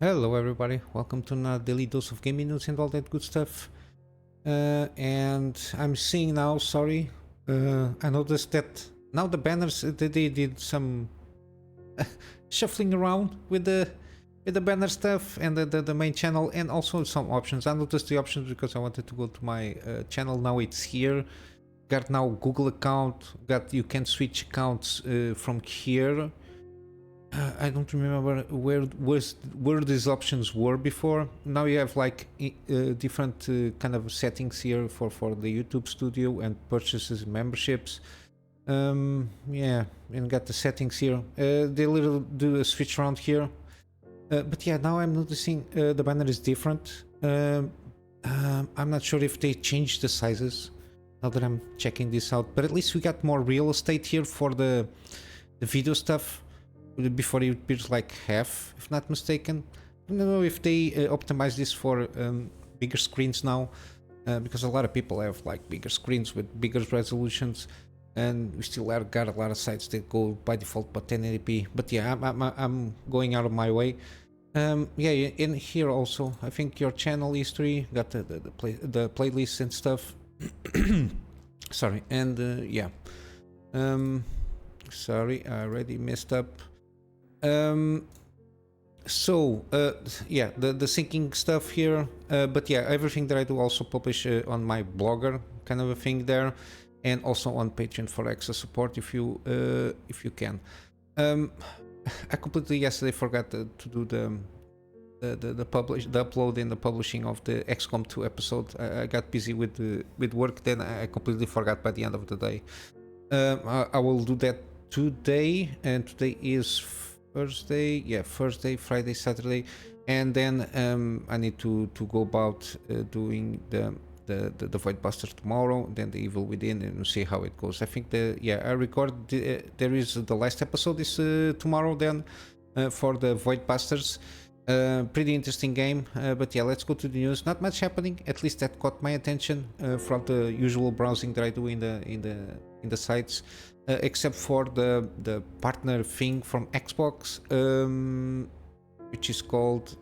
Hello everybody, welcome to another daily dose of gaming news and all that good stuff. And I'm seeing now, sorry, I noticed that now the banners, they did some shuffling around with the banner stuff and the main channel, and also some options. I noticed the options because I wanted to go to my channel. Now it's here. Got now Google account, you can switch accounts from here. I don't remember where these options were before. Now you have like different kind of settings here for the YouTube studio and purchases and memberships. Yeah, and got the settings here. They little do a switch around here. But yeah, now I'm noticing the banner is different. I'm not sure if they changed the sizes now that I'm checking this out, but at least we got more real estate here for the video stuff. Before it appears like half, if not mistaken. I don't know if they optimize this for bigger screens now, because a lot of people have like bigger screens with bigger resolutions, and we still got a lot of sites that go by default by 1080p. But yeah, I'm going out of my way. Yeah, in here also, I think your channel history got the playlists and stuff. Sorry, and yeah. Sorry, I already messed up. So yeah, the syncing stuff here, but yeah, everything that I do also publish on my blogger kind of a thing there, and also on Patreon for extra support if you can. I completely yesterday forgot to do the upload and the publishing of the XCOM 2 episode. I got busy with work, then I completely forgot by the end of the day. I will do that today, and today is Thursday, yeah, Thursday, Friday, Saturday, and then I need to go about doing the Void Buster tomorrow, then the Evil Within, and see how it goes. I think I record there is the last episode is tomorrow then for the Void Busters. Pretty interesting game, but yeah, let's go to the news. Not much happening, at least that caught my attention from the usual browsing that I do in the sites. Except for the partner thing from Xbox, which is called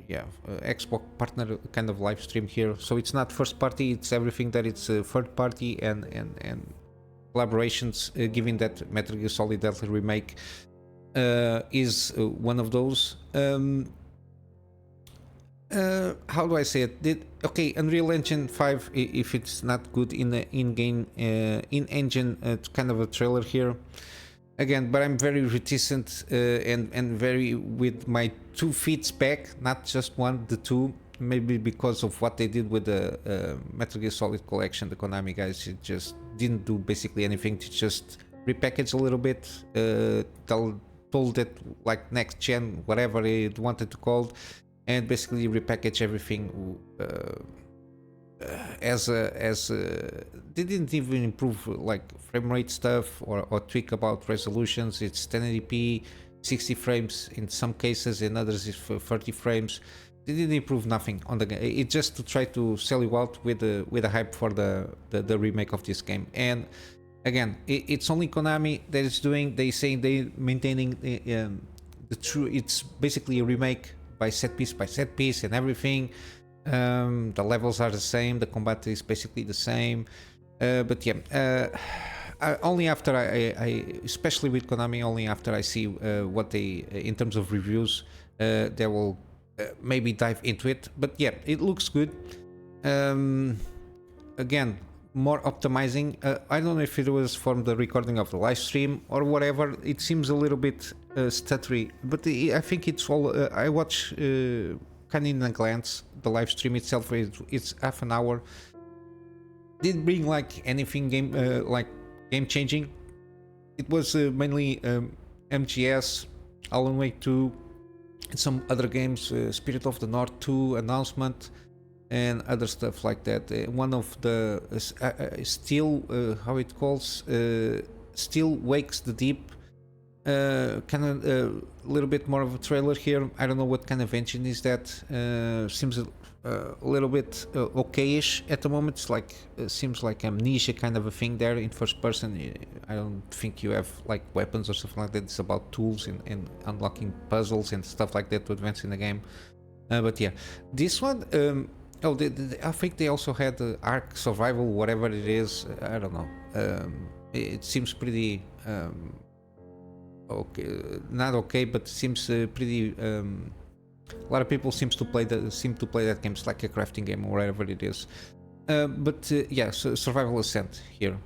Xbox partner kind of live stream here. So it's not first party; it's everything that it's third party and collaborations. Given that Metal Gear Solid Delta Remake is one of those. How do I say it? Okay, Unreal Engine 5, if it's not good in the in-game, in-engine kind of a trailer here. Again, but I'm very reticent and very with my 2 feet back, not just one, the two. Maybe because of what they did with the Metal Gear Solid collection, the Konami guys just didn't do basically anything to just repackage a little bit, told it like next gen, whatever it wanted to call it, and basically repackage everything they didn't even improve like frame rate stuff or tweak about resolutions. It's 1080p, 60 frames in some cases, in others it's 30 frames. They didn't improve nothing on the game. It's just to try to sell you out with the hype for the remake of this game. And again, it's only Konami that is doing. They say they maintaining the true. It's basically a remake by set piece and everything. The levels are the same, the combat is basically the same, but yeah, only after I especially with Konami, only after I see what they in terms of reviews, they will maybe dive into it. But yeah, it looks good. Again, more optimizing. I don't know if it was from the recording of the live stream or whatever. It seems a little bit stuttery, but I think it's all. I watch kind of in a glance. The live stream itself it's half an hour. Didn't bring like anything game changing. It was mainly MGS, Alan Wake 2, and some other games, Spirit of the North 2 announcement, and other stuff like that. One of the how it calls, Still Wakes the Deep. Kind of a little bit more of a trailer here. I don't know what kind of engine is that. Seems a little bit okayish at the moment. It's like seems like Amnesia kind of a thing there in first person. I don't think you have like weapons or something like that. It's about tools and unlocking puzzles and stuff like that to advance in the game. But yeah, this one. Oh, I think they also had Ark Survival, whatever it is. I don't know. It seems pretty okay, not okay, but seems pretty. A lot of people seem to play that game. It's like a crafting game or whatever it is. But yeah, so Survival Ascent here.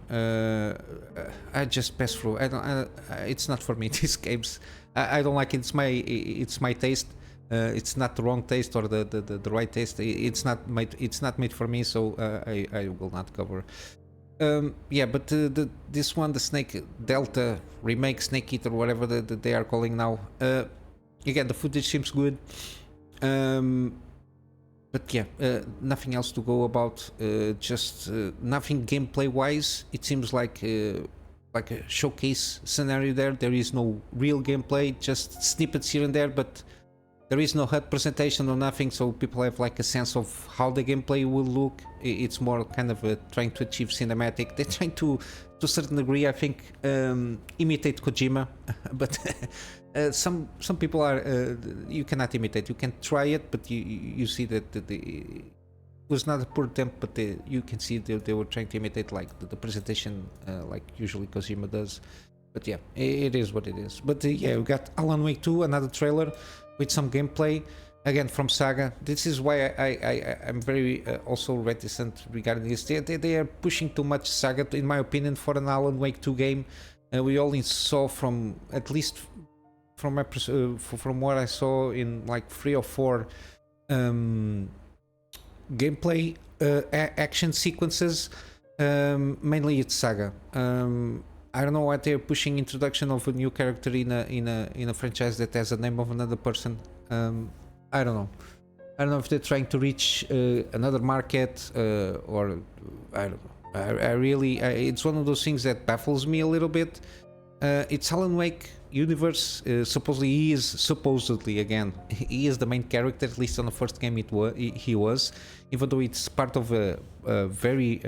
I just pass through. It's not for me. These games, I don't like it. It's my taste. It's not the wrong taste or the right taste. It's not made for me. So I will not cover. Yeah, but this one, the Snake Delta remake, Snake Eater, whatever they are calling now. Again, the footage seems good. But yeah, nothing else to go about. Just nothing gameplay wise. It seems like a showcase scenario there. There is no real gameplay, just snippets here and there, but there is no HUD presentation or nothing, so people have like a sense of how the gameplay will look. It's more kind of trying to achieve cinematic. They're trying to a certain degree, I think, imitate Kojima, but some people are you cannot imitate. You can try it, but you see that it was not a poor attempt, but you can see they were trying to imitate like the presentation like usually Kojima does. But yeah, it is what it is. But yeah, we got Alan Wake 2, another trailer with some gameplay again from Saga. This is why I'm very also reticent regarding this. They are pushing too much Saga, in my opinion, for an Alan Wake 2 game. We only saw from, at least from my from what I saw in like 3 or 4 gameplay action sequences. Mainly it's Saga. I don't know why they're pushing introduction of a new character in a franchise that has the name of another person. I don't know. I don't know if they're trying to reach another market or I don't know. I really, it's one of those things that baffles me a little bit. It's Alan Wake universe. Supposedly he is the main character. At least on the first game he was, even though it's part of a very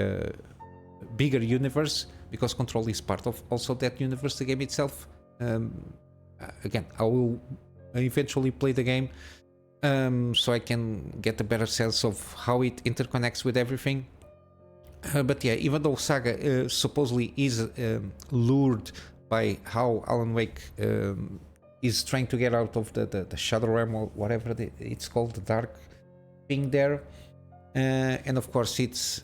bigger universe. Because Control is part of also that universe, the game itself. Again, I will eventually play the game so I can get a better sense of how it interconnects with everything. But yeah, even though Saga supposedly is lured by how Alan Wake is trying to get out of the Shadow Realm or whatever it's called, the dark thing there. And of course it's...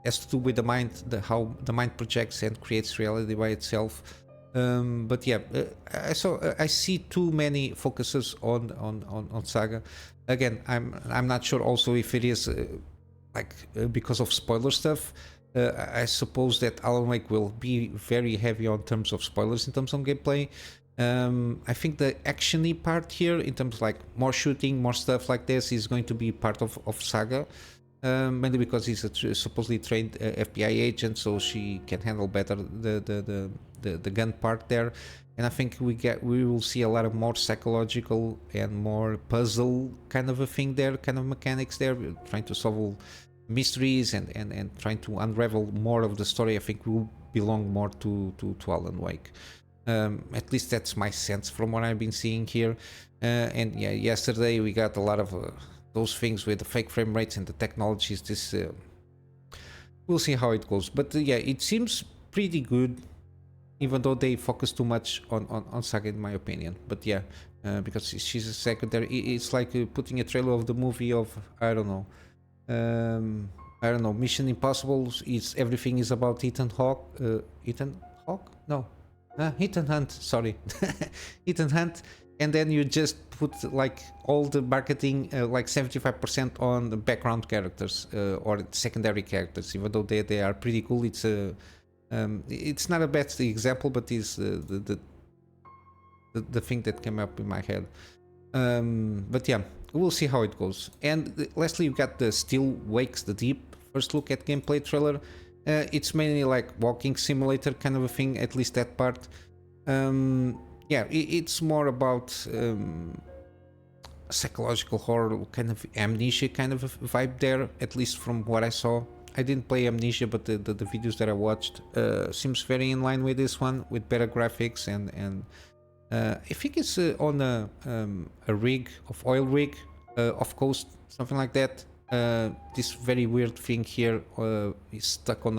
has to do with the mind, how the mind projects and creates reality by itself. But yeah, I see too many focuses on Saga. Again, I'm not sure also if it is because of spoiler stuff. I suppose that Alan Wake will be very heavy on terms of spoilers in terms of gameplay. I think the actiony part here, in terms of like more shooting, more stuff like this, is going to be part of Saga. Mainly because he's a supposedly trained FBI agent, so she can handle better the gun part there. And I think we will see a lot of more psychological and more puzzle kind of a thing there, kind of mechanics there, trying to solve mysteries and trying to unravel more of the story. I think will belong more to Alan Wake. At least that's my sense from what I've been seeing here. And yeah, yesterday we got a lot of those things with the fake frame rates and the technologies. This we'll see how it goes, but yeah, it seems pretty good, even though they focus too much on Saga in my opinion. But yeah, because she's a secondary, it's like putting a trailer of the movie of I don't know, Mission Impossible. Everything is about Ethan Hunt, sorry. Ethan Hunt. And then you just put like all the marketing, like 75% on the background characters or secondary characters, even though they are pretty cool. It's not a bad example, but it's the thing that came up in my head. But yeah, we'll see how it goes. And lastly, you got the Still Wakes the Deep first look at gameplay trailer. It's mainly like walking simulator kind of a thing, at least that part. Yeah, it's more about psychological horror, kind of Amnesia kind of a vibe there, at least from what I saw. I didn't play Amnesia, but the videos that I watched seems very in line with this one, with better graphics, and I think it's on a rig, of oil rig, off coast, something like that. This very weird thing here is stuck on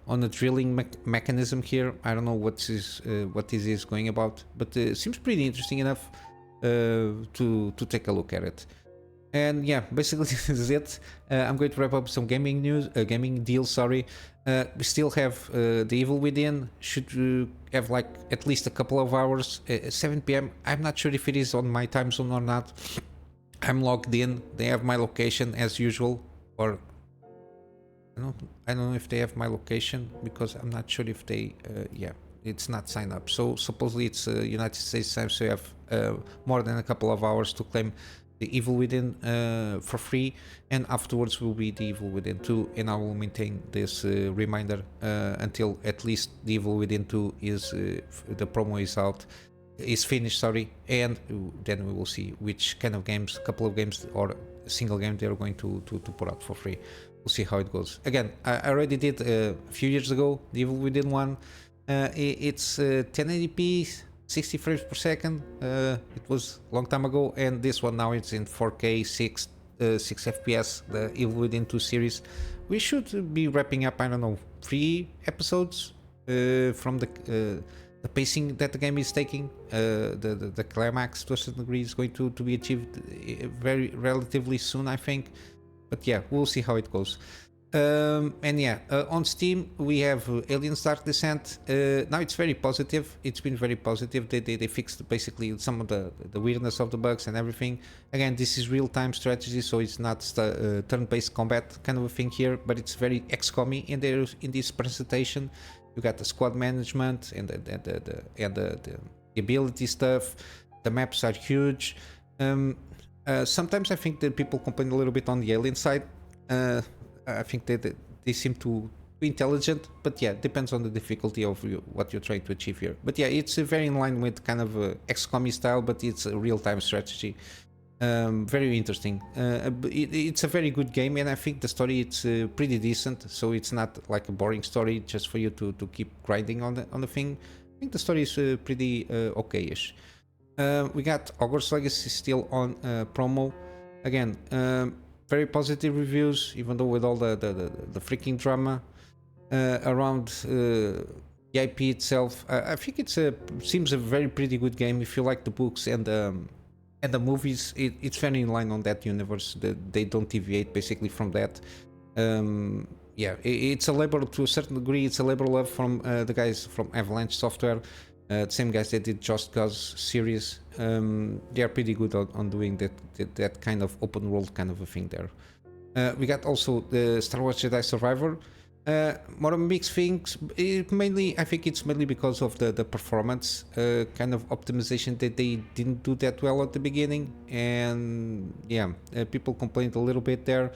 the drilling mechanism here. I don't know what this is going about, but it seems pretty interesting enough to take a look at it. And yeah, basically this is it. I'm going to wrap up some gaming news, gaming deals. Sorry, we still have The Evil Within. Should have like at least a couple of hours. 7 p.m. I'm not sure if it is on my time zone or not. I'm logged in. They have my location as usual, or I don't know if they have my location, because I'm not sure if they. Yeah, it's not signed up. So supposedly it's United States time, so you have more than a couple of hours to claim The Evil Within for free, and afterwards will be The Evil Within 2, and I will maintain this reminder until at least The Evil Within 2 is the promo is out, is finished, sorry, and then we will see which kind of games, a couple of games or a single game they are going to put out for free. We'll see how it goes. Again, I already did a few years ago The Evil Within 1. It's 1080p 60 frames per second. It was a long time ago, and this one now it's in 4K 6 FPS, the Evil Within 2 series. We should be wrapping up, I don't know, 3 episodes from the pacing that the game is taking. The climax to a certain degree is going to be achieved very relatively soon, I think. But yeah, we'll see how it goes. And yeah, on Steam we have Aliens Dark Descent. Now it's very positive. It's been very positive. They fixed basically some of the weirdness of the bugs and everything. Again, this is real-time strategy, so it's not turn-based combat kind of a thing here, but it's very XCOM-y in this presentation. You got the squad management and the ability stuff. The maps are huge. Sometimes I think that people complain a little bit on the alien side. I think they seem to be intelligent, but yeah, depends on the difficulty of what you're trying to achieve here. But yeah, it's very in line with kind of XCOM style, but it's a real-time strategy. Very interesting. It's a very good game, and I think the story it's pretty decent. So it's not like a boring story just for you to keep grinding on the thing. I think the story is pretty okay-ish. We got Hogwarts Legacy still on promo. Again, very positive reviews, even though with all the freaking drama around the IP itself. I think it seems a very pretty good game if you like the books and the movies. It's very in line on that universe. They don't deviate basically from that. Yeah, it's a labor to a certain degree. It's a labor love from the guys from Avalanche Software. The same guys that did Just Cause series. They are pretty good on doing that kind of open world kind of a thing there. We got also the Star Wars Jedi Survivor. More mixed things. I think it's mainly because of the performance kind of optimization that they didn't do that well at the beginning, and yeah, people complained a little bit there.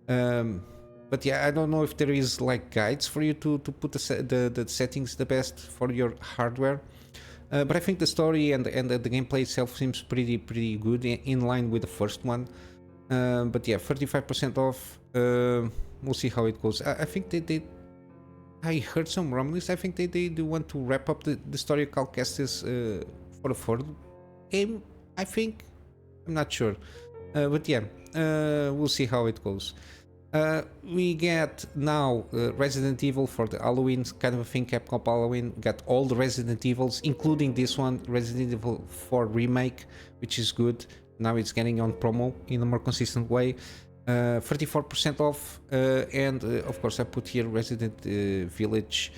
But yeah, I don't know if there is like guides for you to put the settings the best for your hardware. But I think the story and the gameplay itself seems pretty good, in line with the first one. But yeah, 35% off. We'll see how it goes. I think I heard some rumblings. I think they do want to wrap up the story of Cal Kestis for the third game. I think. I'm not sure. But yeah, we'll see how it goes. We get now Resident Evil for the Halloween kind of a thing, Capcom Halloween. We got all the Resident Evils, including this one, Resident Evil 4 Remake, which is good. Now it's getting on promo in a more consistent way. 34% off, and of course I put here Resident Village.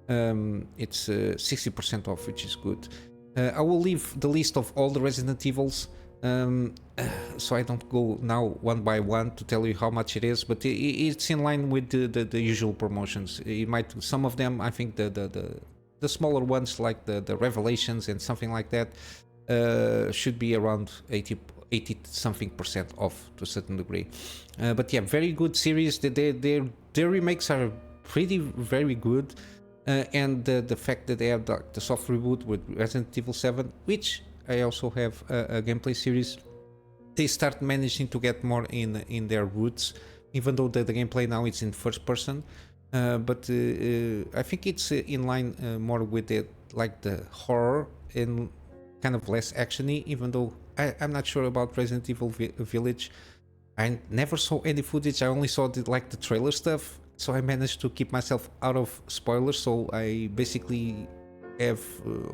It's 60% off, which is good. I will leave the list of all the Resident Evils, so I don't go now one by one to tell you how much it is, but it's in line with the usual promotions. You might, some of them, I think the smaller ones like the Revelations and something like that should be around 80 something% off to a certain degree. But yeah, very good series. Their remakes are very good, and the fact that they have the soft reboot with Resident Evil 7, which I also have a gameplay series, they start managing to get more in their roots, even though the gameplay now is in first person. But I think it's in line more with it, like the horror and kind of less actiony. Even though I'm not sure about Resident Evil Village, I never saw any footage. I only saw like the trailer stuff, so I managed to keep myself out of spoilers. So I basically have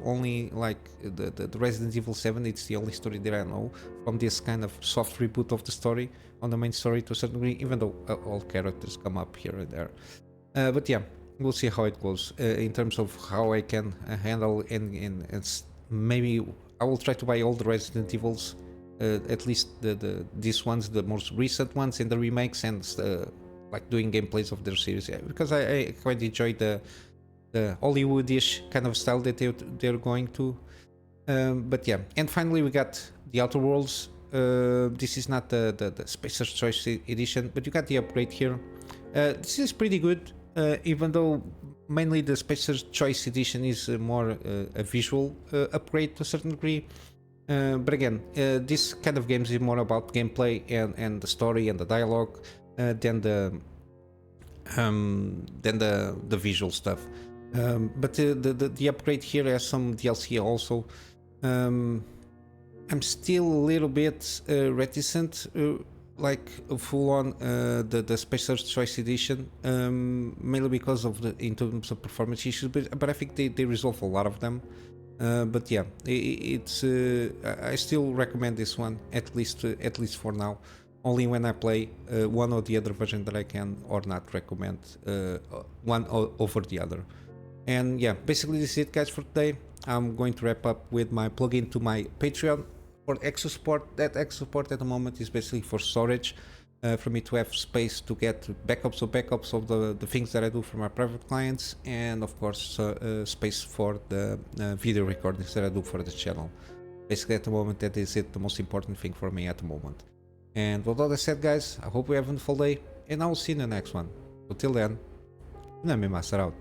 only like the Resident Evil 7. It's the only story that I know from this kind of soft reboot of the story on the main story to a certain degree, even though all characters come up here and there. But yeah, we'll see how it goes in terms of how I can handle and maybe I will try to buy all the Resident Evils, at least these ones, the most recent ones, and the remakes, and like doing gameplays of their series, yeah, because I quite enjoy the Hollywoodish kind of style that they're going to. But yeah, and finally we got the Outer Worlds. This is not the Spacer's Choice edition, but you got the upgrade here. This is pretty good, even though mainly the Spacer's Choice edition is more a visual upgrade to a certain degree. But again, this kind of games is more about gameplay and the story and the dialogue than the visual stuff. But the upgrade here has some DLC also. I'm still a little bit reticent, like full on the Spacer's Choice edition, mainly because of in terms of performance issues. But I think they resolve a lot of them. But yeah, it's I still recommend this one at least for now. Only when I play one or the other version that I can or not recommend one over the other. And yeah, basically this is it, guys, for today. I'm going to wrap up with my plugin to my Patreon for extra support. That extra support at the moment is basically for storage, for me to have space to get backups of the things that I do for my private clients, and of course space for the video recordings that I do for the channel. Basically at the moment that is it, the most important thing for me at the moment. And with all that said, guys, I hope you have a wonderful day, and I will see you in the next one. Until then, Kunamy Master out.